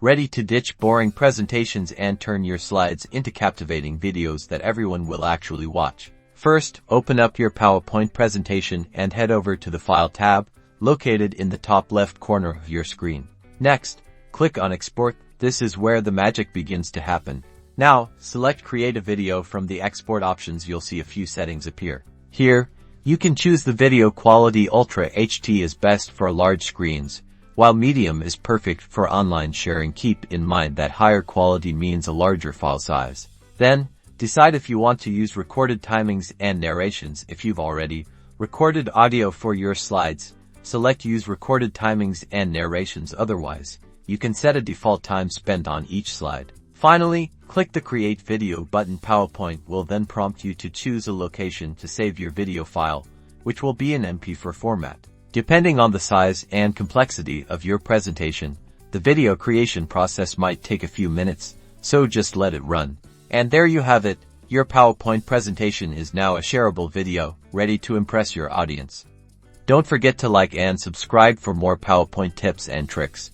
ready to ditch boring presentations and turn your slides into captivating videos that everyone will actually watch. First, open up your PowerPoint presentation and head over to the File tab, located in the top left corner of your screen. Next, click on Export. This is where the magic begins to happen. Now, select Create a Video from the Export options. You'll see a few settings appear. Here, you can choose the video quality. Ultra HD is best for large screens, while medium is perfect for online sharing. Keep in mind that higher quality means a larger file size. Then, decide if you want to use recorded timings and narrations. If you've already recorded audio for your slides, select Use Recorded Timings and Narrations. Otherwise, you can set a default time spent on each slide. Finally, click the Create Video button. PowerPoint will then prompt you to choose a location to save your video file, which will be in MP4 format. Depending on the size and complexity of your presentation, the video creation process might take a few minutes, so just let it run. And there you have it. Your PowerPoint presentation is now a shareable video, ready to impress your audience. Don't forget to like and subscribe for more PowerPoint tips and tricks.